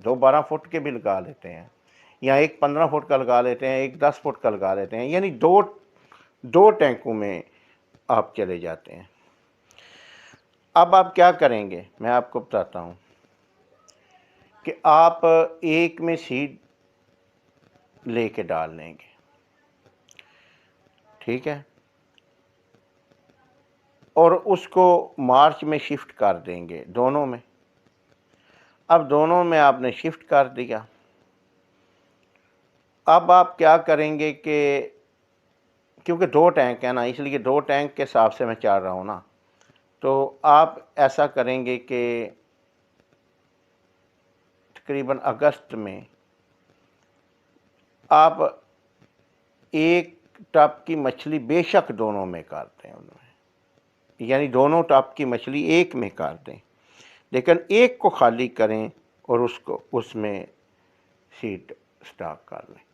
دو 12 fit کے بھی لگا لیتے ہیں، یا ایک 15 فٹ کا لگا لیتے ہیں، ایک 10 فٹ کا لگا لیتے ہیں، یعنی دو ٹینکوں میں آپ چلے جاتے ہیں۔ اب آپ کیا کریں گے، میں آپ کو بتاتا ہوں کہ آپ ایک میں سیڈ لے کے ڈال لیں گے، ٹھیک ہے، اور اس کو مارچ میں شفٹ کر دیں گے دونوں میں۔ اب دونوں میں آپ نے شفٹ کر دیا، اب آپ کیا کریں گے کہ کیونکہ دو ٹینک ہیں نا، اس لیے دو ٹینک کے حساب سے میں چل رہا ہوں نا، تو آپ ایسا کریں گے کہ تقریباً اگست میں آپ ایک ٹپ کی مچھلی بے شک دونوں میں کر دیں، یعنی دونوں ٹپ کی مچھلی ایک میں کر دیں، لیکن ایک کو خالی کریں اور اس میں سیڈ سٹاک کر لیں۔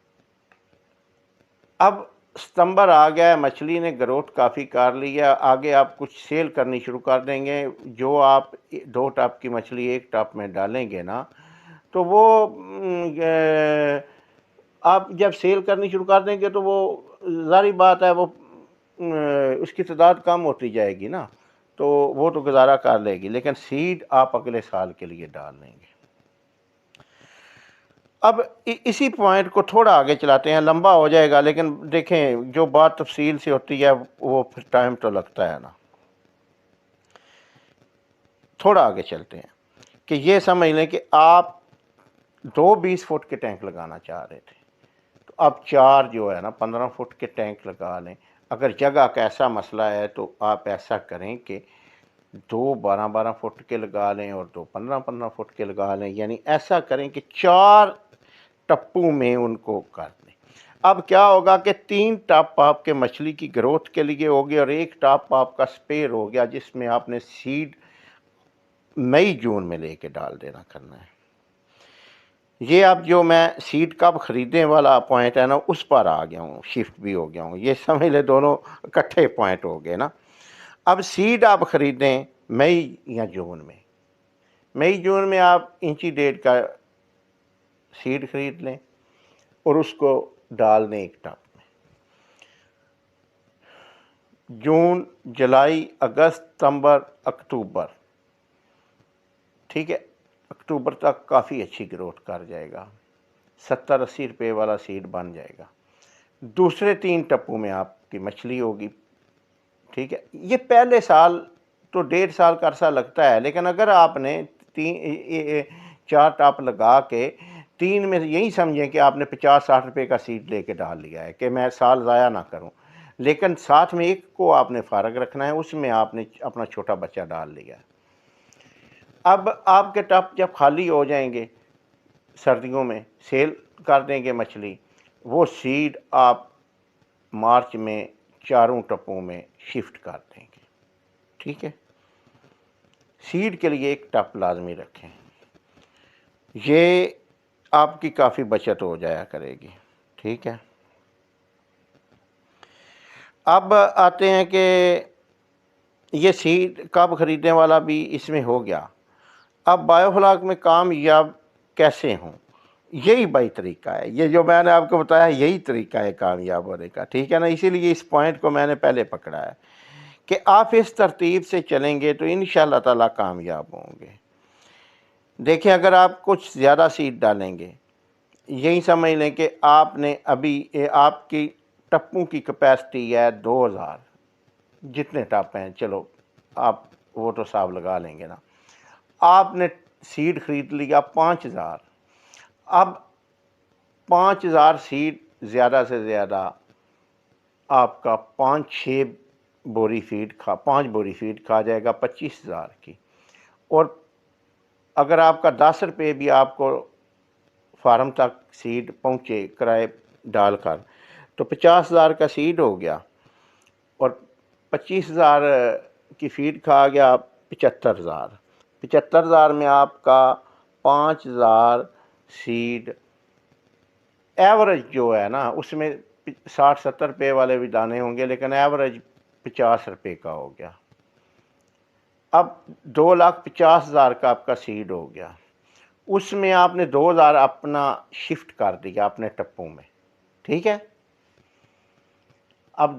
اب ستمبر آ گیا ہے، مچھلی نے گروتھ کافی کر لی ہے، آگے آپ کچھ سیل کرنی شروع کر دیں گے۔ جو آپ دو ٹپ کی مچھلی ایک ٹپ میں ڈالیں گے نا، تو وہ آپ جب سیل کرنی شروع کر دیں گے تو وہ ظاہری بات ہے وہ اس کی تعداد کم ہوتی جائے گی نا، تو وہ تو گزارا کر لے گی، لیکن سیڈ آپ اگلے سال کے لیے ڈال لیں گے۔ اب اسی پوائنٹ کو تھوڑا آگے چلاتے ہیں، لمبا ہو جائے گا لیکن دیکھیں جو بات تفصیل سے ہوتی ہے وہ پھر ٹائم تو لگتا ہے نا۔ تھوڑا آگے چلتے ہیں کہ یہ سمجھ لیں کہ آپ دو 20 فٹ کے ٹینک لگانا چاہ رہے تھے، تو اب چار جو ہے نا 15 فٹ کے ٹینک لگا لیں۔ اگر جگہ کا ایسا مسئلہ ہے تو آپ ایسا کریں کہ دو 12 فٹ کے لگا لیں اور دو 15 فٹ کے لگا لیں، یعنی ایسا کریں کہ چار ٹپوں میں ان کو کر دیں۔ اب کیا ہوگا کہ 3 ٹپ آپ کے مچھلی کی گروتھ کے لیے ہو گیا اور ایک ٹپ آپ کا سپیر ہو گیا، جس میں آپ نے سیڈ مئی جون میں لے کے ڈال دینا کرنا ہے۔ یہ اب جو میں سیڈ کب خریدنے والا پوائنٹ ہے نا، اس پر آ گیا ہوں، شفٹ بھی ہو گیا ہوں، یہ سمجھ لے دونوں اکٹھے پوائنٹ ہو گئے نا۔ اب سیڈ آپ خریدیں مئی یا جون میں، مئی جون میں آپ انچی 1.5 کا سیڈ خرید لیں اور اس کو ڈال دیں ایک ٹپ میں۔ جون، جولائی، اگست، ستمبر، اکتوبر، ٹھیک ہے، اکتوبر تک کافی اچھی گروتھ کر جائے گا، 70-80 روپے والا سیڈ بن جائے گا۔ دوسرے 3 ٹپوں میں آپ کی مچھلی ہوگی، ٹھیک ہے۔ یہ پہلے سال تو 1.5 سال کا عرصہ لگتا ہے، لیکن اگر آپ نے 4 ٹپ لگا کے 3 میں یہی سمجھیں کہ آپ نے 50-60 روپے کا سیڈ لے کے ڈال لیا ہے کہ میں سال ضائع نہ کروں، لیکن ساتھ میں ایک کو آپ نے فارغ رکھنا ہے، اس میں آپ نے اپنا چھوٹا بچہ ڈال لیا ہے۔ اب آپ کے ٹپ جب خالی ہو جائیں گے سردیوں میں، سیل کر دیں گے مچھلی، وہ سیڈ آپ مارچ میں 4 ٹپوں میں شفٹ کر دیں گے، ٹھیک ہے۔ سیڈ کے لیے ایک ٹپ لازمی رکھیں، یہ آپ کی کافی بچت ہو جایا کرے گی، ٹھیک ہے۔ اب آتے ہیں کہ یہ سیڈ کب خریدنے والا بھی اس میں ہو گیا۔ اب بایو فلاک میں کامیاب کیسے ہوں، یہی بھائی طریقہ ہے، یہ جو میں نے آپ کو بتایا یہی طریقہ ہے کامیاب ہونے کا، ٹھیک ہے نا۔ اسی لیے اس پوائنٹ کو میں نے پہلے پکڑا ہے کہ آپ اس ترتیب سے چلیں گے تو انشاءاللہ تعالیٰ کامیاب ہوں گے۔ دیکھیں اگر آپ کچھ زیادہ سیڈ ڈالیں گے، یہی سمجھ لیں کہ آپ نے ابھی آپ کی ٹپوں کی کیپیسٹی ہے 2000، جتنے ٹپ ہیں چلو آپ وہ تو حساب لگا لیں گے نا، آپ نے سیڈ خرید لیا 5000، اب 5000 سیڈ زیادہ سے زیادہ آپ کا 5 بوری فیڈ کھا جائے گا 25,000 کی، اور اگر آپ کا 10 روپے بھی آپ کو فارم تک سیڈ پہنچے کرائے ڈال کر، تو 50,000 کا سیڈ ہو گیا اور 25,000 کی فیڈ کھا گیا 75,000 میں آپ کا 5,000 سیڈ ایوریج جو ہے نا، اس میں 60-70 روپے والے بھی دانے ہوں گے، لیکن ایوریج 50 روپے کا ہو گیا۔ اب 2,50,000 کا آپ کا سیڈ ہو گیا، اس میں آپ نے 2000 اپنا شفٹ کر دیا اپنے ٹپوں میں، ٹھیک ہے۔ اب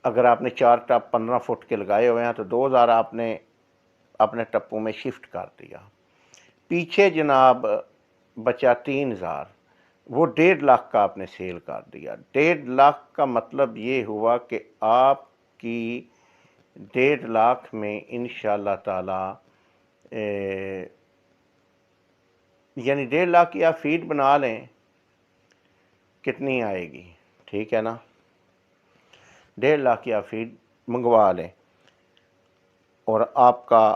اگر آپ نے 4 ٹپ 15 فٹ کے لگائے ہوئے ہیں تو 2000 آپ نے اپنے ٹپوں میں شفٹ کر دیا۔ پیچھے جناب بچا 3000، وہ 1.5 لاکھ کا آپ نے سیل کر دیا۔ 1.5 لاکھ کا مطلب یہ ہوا کہ آپ کی 1.5 لاکھ میں انشاءاللہ تعالی یعنی 1.5 لاکھ کی آپ فیڈ بنا لیں، کتنی آئے گی، ٹھیک ہے نا، 1.5 لاکھ کی آپ فیڈ منگوا لیں، اور آپ کا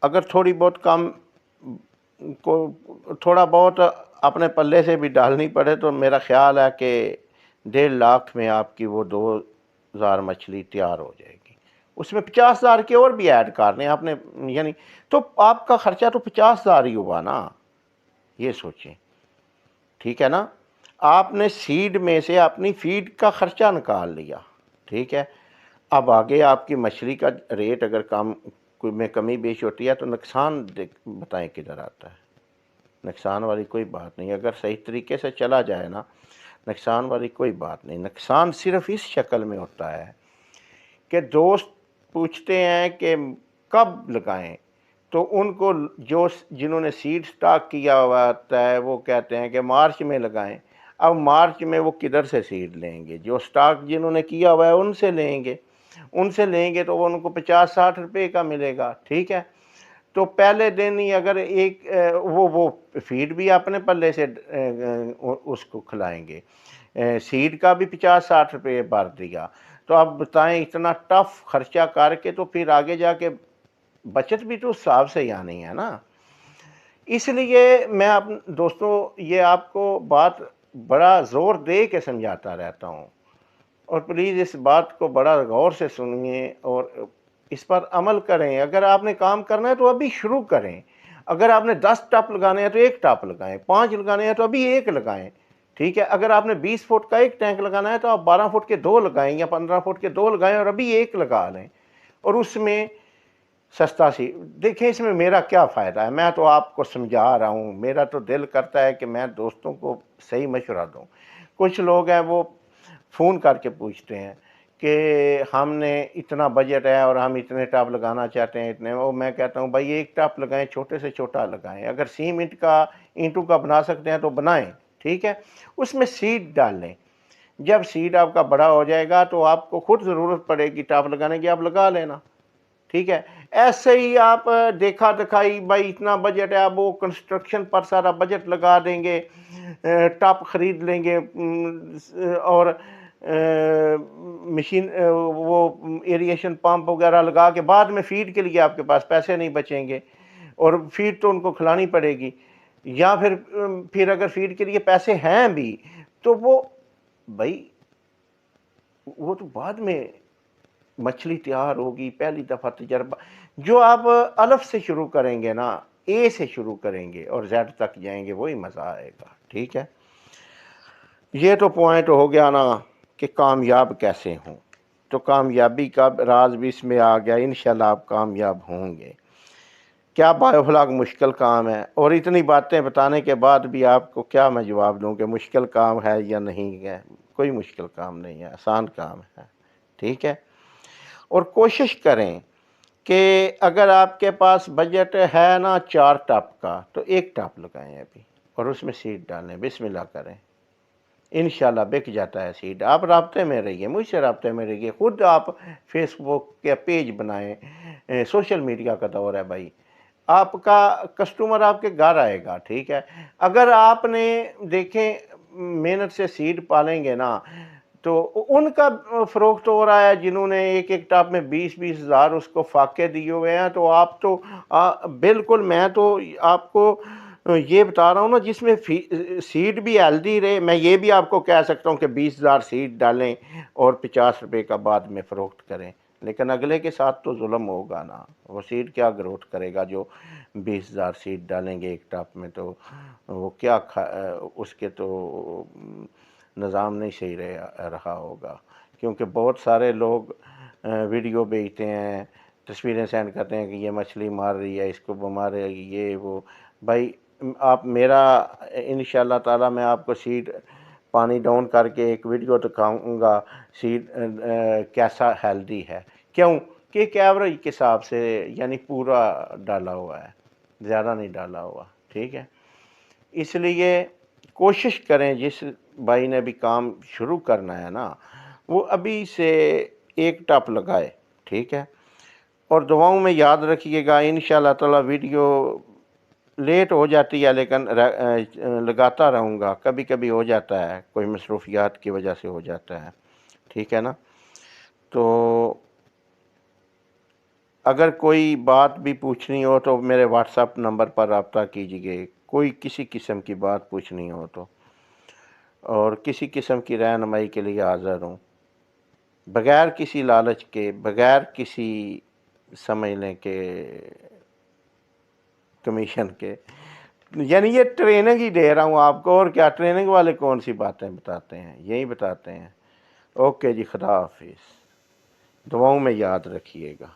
اگر تھوڑی بہت کم کو تھوڑا بہت اپنے پلے سے بھی ڈالنی پڑے تو میرا خیال ہے کہ 1.5 لاکھ میں آپ کی وہ 2000 مچھلی تیار ہو جائے گی۔ اس میں 50,000 کے اور بھی ایڈ کرنے آپ نے، یعنی تو آپ کا خرچہ تو 50,000 ہی ہوا نا، یہ سوچیں، ٹھیک ہے نا۔ آپ نے سیڈ میں سے اپنی فیڈ کا خرچہ نکال لیا، ٹھیک ہے۔ اب آگے آپ کی مچھلی کا ریٹ اگر کوئی میں کمی بیش ہوتی ہے تو نقصان بتائیں کدھر آتا ہے؟ نقصان والی کوئی بات نہیں، اگر صحیح طریقے سے چلا جائے نا، نقصان والی کوئی بات نہیں۔ نقصان صرف اس شکل میں ہوتا ہے کہ دوست پوچھتے ہیں کہ کب لگائیں، تو ان کو جنہوں نے سیڈ سٹاک کیا ہوا ہوتا ہے وہ کہتے ہیں کہ مارچ میں لگائیں۔ اب مارچ میں وہ کدھر سے سیڈ لیں گے؟ جو سٹاک جنہوں نے کیا ہوا ہے ان سے لیں گے تو وہ ان کو 50-60 روپے کا ملے گا، ٹھیک ہے۔ تو پہلے دن ہی اگر ایک وہ فیڈ بھی اپنے پلے سے اس کو کھلائیں گے، سیڈ کا بھی 50-60 روپے بھر دیا، تو اب بتائیں اتنا ٹف خرچہ کر کے تو پھر آگے جا کے بچت بھی تو اس حساب سے ہی آنی ہے نا۔ اس لیے میں دوستوں یہ آپ کو بات بڑا زور دے کے سمجھاتا رہتا ہوں، اور پلیز اس بات کو بڑا غور سے سنیے اور اس پر عمل کریں۔ اگر آپ نے کام کرنا ہے تو ابھی شروع کریں۔ اگر آپ نے 10 ٹپ لگانے ہیں تو 1 ٹپ لگائیں، 5 لگانے ہیں تو ابھی 1 لگائیں، ٹھیک ہے۔ اگر آپ نے 20 فٹ کا 1 ٹینک لگانا ہے تو آپ 12 فٹ کے 2 لگائیں یا 15 فٹ کے 2 لگائیں اور ابھی 1 لگا لیں، اور اس میں سستا سی دیکھیں اس میں میرا کیا فائدہ ہے۔ میں تو آپ کو سمجھا رہا ہوں، میرا تو دل کرتا ہے کہ میں دوستوں کو صحیح مشورہ دوں۔ کچھ لوگ ہیں وہ فون کر کے پوچھتے ہیں کہ ہم نے اتنا بجٹ ہے اور ہم اتنے ٹپ لگانا چاہتے ہیں اتنے، وہ میں کہتا ہوں بھائی 1 ٹپ لگائیں، چھوٹے سے چھوٹا لگائیں، اگر سیمنٹ کا اینٹوں کا بنا سکتے ہیں تو بنائیں، ٹھیک ہے۔ اس میں سیڈ ڈال لیں، جب سیڈ آپ کا بڑا ہو جائے گا تو آپ کو خود ضرورت پڑے گی ٹپ لگانے کی، آپ لگا لینا، ٹھیک ہے۔ ایسے ہی آپ دیکھا دکھائی بھائی اتنا بجٹ ہے، اب وہ کنسٹرکشن پر سارا بجٹ لگا دیں گے، ٹپ خرید لیں گے، اور مشین وہ ایریشن پمپ وغیرہ لگا کے بعد میں فیڈ کے لیے آپ کے پاس پیسے نہیں بچیں گے، اور فیڈ تو ان کو کھلانی پڑے گی، یا پھر اگر فیڈ کے لیے پیسے ہیں بھی تو وہ بھائی وہ تو بعد میں مچھلی تیار ہوگی، پہلی دفعہ تجربہ۔ جو آپ الف سے شروع کریں گے نا، اے سے شروع کریں گے اور زیڈ تک جائیں گے، وہی مزہ آئے گا، ٹھیک ہے۔ یہ تو پوائنٹ ہو گیا نا کہ کامیاب کیسے ہوں، تو کامیابی کا راز بھی اس میں آ گیا، انشاءاللہ آپ کامیاب ہوں گے۔ کیا بایو فلاگ مشکل کام ہے؟ اور اتنی باتیں بتانے کے بعد بھی آپ کو کیا میں جواب دوں کہ مشکل کام ہے یا نہیں ہے؟ کوئی مشکل کام نہیں ہے، آسان کام ہے، ٹھیک ہے۔ اور کوشش کریں کہ اگر آپ کے پاس بجٹ ہے نا 4 ٹپ کا تو 1 ٹپ لگائیں ابھی، اور اس میں سیڈ ڈالیں، بسم اللہ کریں، انشاءاللہ بک جاتا ہے سیڈ۔ آپ رابطے میں رہیے، مجھ سے رابطے میں رہیے، خود آپ فیس بک کے پیج بنائیں، سوشل میڈیا کا دور ہے بھائی، آپ کا کسٹمر آپ کے گھر آئے گا، ٹھیک ہے۔ اگر آپ نے دیکھیں محنت سے سیڈ پالیں گے نا تو ان کا فروخت ہو رہا ہے، جنہوں نے 1 ٹپ میں 20-20 ہزار اس کو فاقے دیے ہوئے ہیں، تو آپ تو بالکل، میں تو آپ کو یہ بتا رہا ہوں نا، جس میں سیڈ بھی ہیلدی رہے، میں یہ بھی آپ کو کہہ سکتا ہوں کہ 20,000 سیڈ ڈالیں اور 50 روپے کا بعد میں فروخت کریں، لیکن اگلے کے ساتھ تو ظلم ہوگا نا، وہ سیڈ کیا گروتھ کرے گا جو 20,000 سیڈ ڈالیں گے 1 ٹپ میں، تو وہ کیا اس کے تو نظام نہیں صحیح رہا ہوگا، کیونکہ بہت سارے لوگ ویڈیو بھیجتے ہیں، تصویریں سینڈ کرتے ہیں کہ یہ مچھلی مار رہی ہے، اس کو مار رہی ہے، یہ وہ، بھائی آپ میرا انشاءاللہ تعالی میں آپ کو سیڈ پانی ڈاؤن کر کے ایک ویڈیو دکھاؤں گا سیڈ کیسا ہیلدی ہے، کیوں کہ ایک ایوریج کے حساب سے یعنی پورا ڈالا ہوا ہے، زیادہ نہیں ڈالا ہوا، ٹھیک ہے۔ اس لیے کوشش کریں جس بھائی نے بھی کام شروع کرنا ہے نا وہ ابھی سے ایک ٹپ لگائے، ٹھیک ہے۔ اور دعاؤں میں یاد رکھیے گا، انشاءاللہ تعالی ویڈیو لیٹ ہو جاتی ہے لیکن لگاتا رہوں گا، کبھی کبھی ہو جاتا ہے، کوئی مصروفیات کی وجہ سے ہو جاتا ہے، ٹھیک ہے نا۔ تو اگر کوئی بات بھی پوچھنی ہو تو میرے واٹس ایپ نمبر پر رابطہ کیجیے، کوئی کسی قسم کی بات پوچھنی ہو تو، اور کسی قسم کی رہنمائی کے لیے حاضر ہوں، بغیر کسی لالچ کے، بغیر کسی سمجھ لیں کہ کمیشن کے، یعنی یہ ٹریننگ ہی دے رہا ہوں آپ کو، اور کیا ٹریننگ والے کون سی باتیں بتاتے ہیں، یہی بتاتے ہیں۔ اوکے جی، خدا حافظ، دعاؤں میں یاد رکھیے گا۔